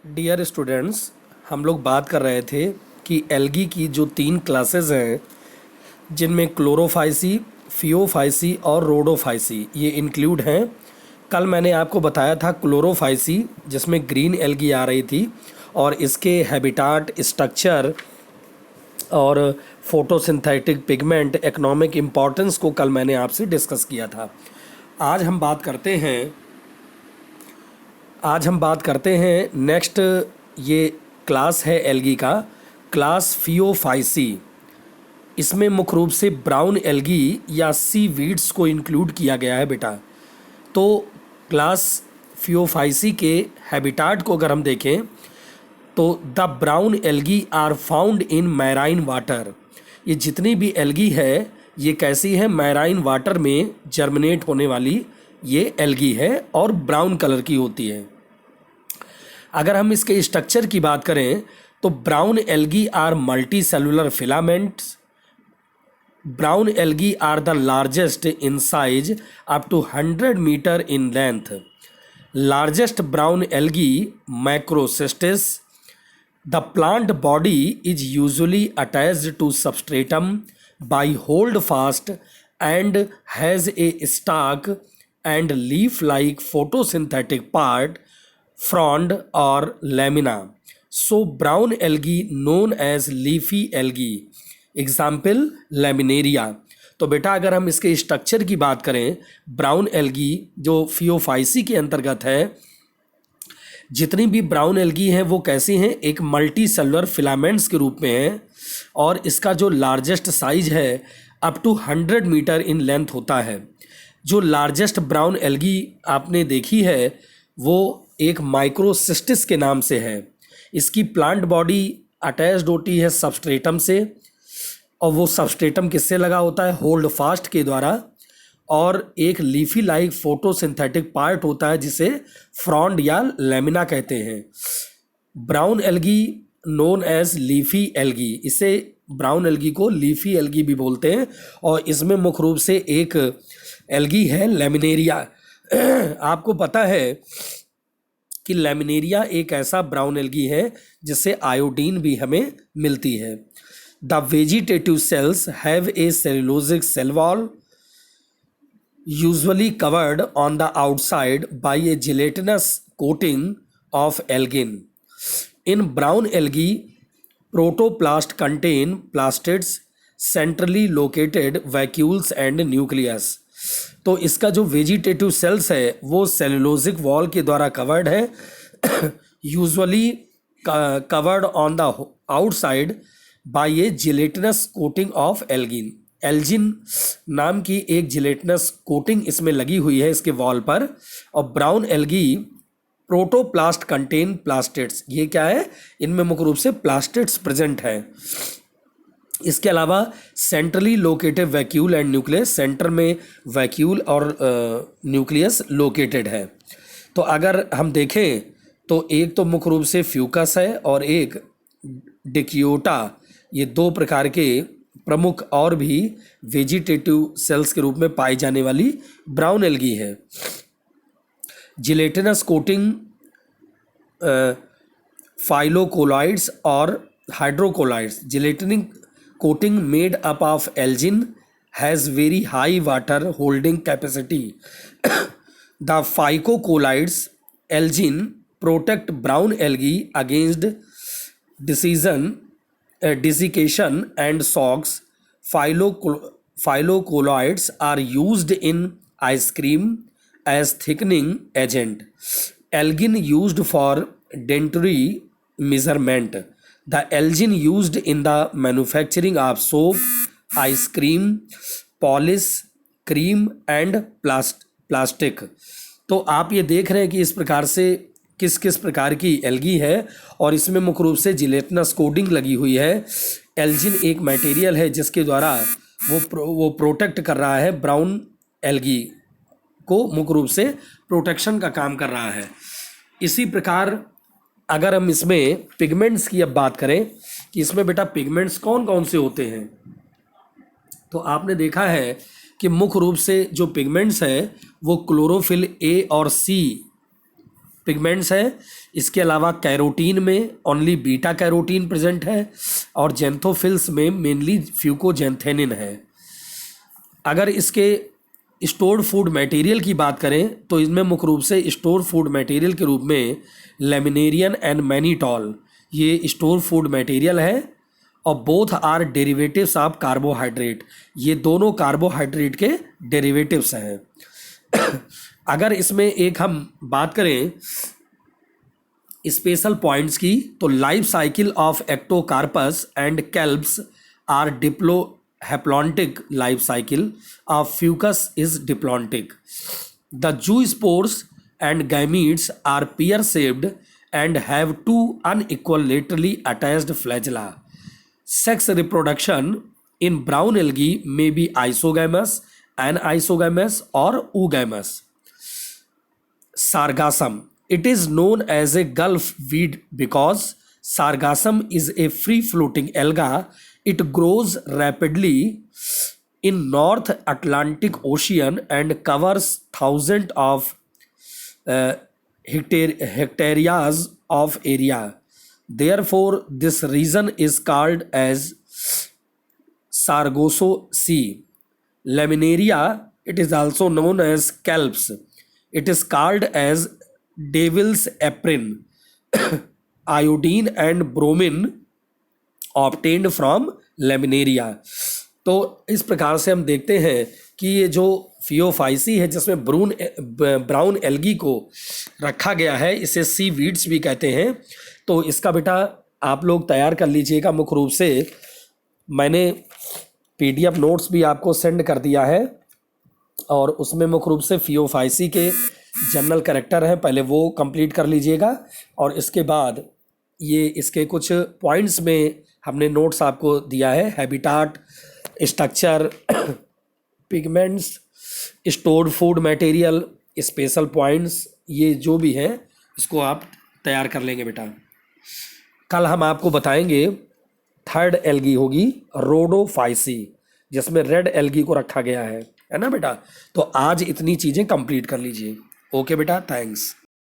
Dear students, हम लोग बात कर रहे थे कि एल्गी की जो 3 क्लासेस हैं जिनमें क्लोरोफाइसी, फियोफाइसी और रोडोफाइसी ये इंक्लूड हैं। कल मैंने आपको बताया था क्लोरोफाइसी जिसमें ग्रीन एल्गी आ रही थी और इसके हैबिटाट, स्ट्रक्चर और फोटोसिंथेटिक पिगमेंट, इकोनॉमिक इम्पोर्टेंस को कल मैंने आपसे डिस्कस किया था। आज हम बात करते हैं नेक्स्ट। ये क्लास है एल्गी का, क्लास फियोफाइसी। इसमें मुख्य रूप से ब्राउन एल्गी या सी वीड्स को इंक्लूड किया गया है बेटा। तो क्लास फियोफाइसी के हैबिटाट को अगर हम देखें तो the brown algae are found in marine water. ये जितनी भी एल्गी है ये कैसी है? मैराइन वाटर में जर्मिनेट होने वाली ये एल्गी है और ब्राउन कलर की होती है। अगर हम इसके स्ट्रक्चर की बात करें तो brown algae are multicellular filaments. Brown algae are the largest in size up to 100 metre in length. Largest brown algae macrocystis. The plant body is usually attached to substratum by hold fast and has a stalk and leaf-like photosynthetic part, frond or lamina. So brown algae known as leafy algae. Example laminaria. तो बेटा अगर हम इसके structure की बात करें, brown algae जो Phaeophyceae के अंतर्गत है, जितनी भी ब्राउन एल्गी हैं वो कैसी हैं? एक मल्टी सेलुलर फिलामेंट्स के रूप में हैं और इसका जो लार्जेस्ट साइज है up to 100 metre in length होता है। जो लार्जेस्ट ब्राउन एल्गी आपने देखी है वो एक माइक्रोसिस्टिस के नाम से है। इसकी प्लांट बॉडी अटैच्ड होती है सबस्ट्रेटम से और वो सबस्ट्रेटम किससे लगा होता है? होल्ड फास्ट के द्वारा। और एक लीफी लाइक फोटोसिंथेटिक पार्ट होता है जिसे फ्रॉन्ड या लेमिना कहते हैं। Brown algae known as leafy algae, इसे ब्राउन एल्गी को लीफी एल्गी भी बोलते हैं। और इसमें मुख्य रूप से एक एल्गी है लेमिनेरिया। आपको पता है कि लेमिनेरिया एक ऐसा ब्राउन एल्गी है जिससे आयोडीन भी हमें मिलती है। The vegetative cells have a cellulosic cell wall usually covered on the outside by a gelatinous coating of algin. In brown algae, protoplast contain plastids, centrally located vacuoles and nucleus. तो इसका जो vegetative cells है वो cellulosic wall के द्वारा covered है, usually covered on the outside by a gelatinous coating of algin. Algin नाम की एक जिलेटिनस कोटिंग इसमें लगी हुई है इसके वॉल पर। और brown algae protoplast contain plastids. ये क्या है? इनमें मुख्य रूप से प्लास्टिड्स प्रेजेंट है। इसके अलावा centrally located vacuole and nucleus, centre में वैक्यूल और न्यूक्लियस लोकेटेड है। तो अगर हम देखें तो एक तो मुख्य रूप से फ्यूकस है और एक डिक्योटा। ये दो प्रकार के प्रमुख और भी वेजिटेटिव सेल्स के रूप में पाई जाने वाली ब्राउन एल्गी है। जिलेटिनस कोटिंग फाइलोकोलाइड्स और hydrocolloids. Gelatinic coating made up of algin has very high water holding capacity. The phycocolloids algin protect brown algae against desiccation and SOx. Phylocolloids are used in ice cream as thickening agent. Algin used for dentary measurement. The algin used in the manufacturing of soap, ice cream, polish, cream and plastic. तो आप ये देख रहे हैं कि इस प्रकार से किस किस प्रकार की एल्गी है और इसमें मुख्य रूप से जिलेटिनस कोटिंग लगी हुई है। एल्जिन एक मटेरियल है जिसके द्वारा वो प्रोटेक्ट कर रहा है ब्राउन एल्गी को, मुख्य रूप से प्रोटेक्शन का काम कर रहा है। इसी प्रकार अगर हम इसमें पिगमेंट्स की अब बात करें कि इसमें बेटा पिगमेंट्स कौन कौन से होते हैं, तो आपने देखा है कि मुख्य रूप से जो पिगमेंट्स है वो क्लोरोफिल ए और सी पिगमेंट्स है। इसके अलावा कैरोटीन में ओनली बीटा कैरोटीन प्रेजेंट है और जेंथोफिल्स में मेनली फ्यूकोजेंथेनिन है। अगर इसके स्टोर्ड फूड मटेरियल की बात करें तो इसमें मुख्य रूप से स्टोर फूड मटेरियल के रूप में लेमिनेरियन एंड मैनीटॉल ये स्टोर फूड मटेरियल है और both are derivatives of carbohydrate, ये दोनों कार्बोहाइड्रेट के डेरिवेटिव्स हैं। अगर इसमें एक हम बात करें स्पेशल पॉइंट्स की तो life cycle of Ectocarpus and kelps are diplohaplontic, life cycle of Fucus is diplontic. The zoospores and gametes are pear shaped and have two unequal laterally attached flagella. Sex reproduction in brown algae may be isogamous, anisogamous or oogamous. Sargassum. It is known as a gulf weed because sargassum is a free-floating alga. It grows rapidly in North Atlantic Ocean and covers thousands of hectares of area. Therefore, this region is called as Sargasso Sea. Laminaria, it is also known as kelps. It is called as devil's apron. Iodine and bromine obtained from laminaria. तो इस प्रकार से हम देखते हैं कि ये जो फियोफाइसी है जिसमें ब्राउन एल्गी को रखा गया है, इसे सी वीड्स भी कहते हैं। तो इसका बेटा आप लोग तैयार कर लीजिएगा। मुख्य रूप से मैंने PDF नोट्स भी आपको सेंड कर दिया है और उसमें मुख्य रूप से फियोफाइसी के जनरल कैरेक्टर हैं, पहले वो कंप्लीट कर लीजिएगा और इसके बाद ये इसके कुछ पॉइंट्स में हमने नोट्स आपको दिया है, habitat, structure, pigments, stored food material, special points, ये जो भी हैं इसको आप तैयार कर लेंगे बेटा। कल हम आपको बताएंगे थर्ड एल्गी होगी रोडोफाइसी, जिसमें रेड एल्गी को रखा गया है ना बेटा। तो आज इतनी चीज़ें कंप्लीट कर लीजिए। ओके बेटा, थैंक्स।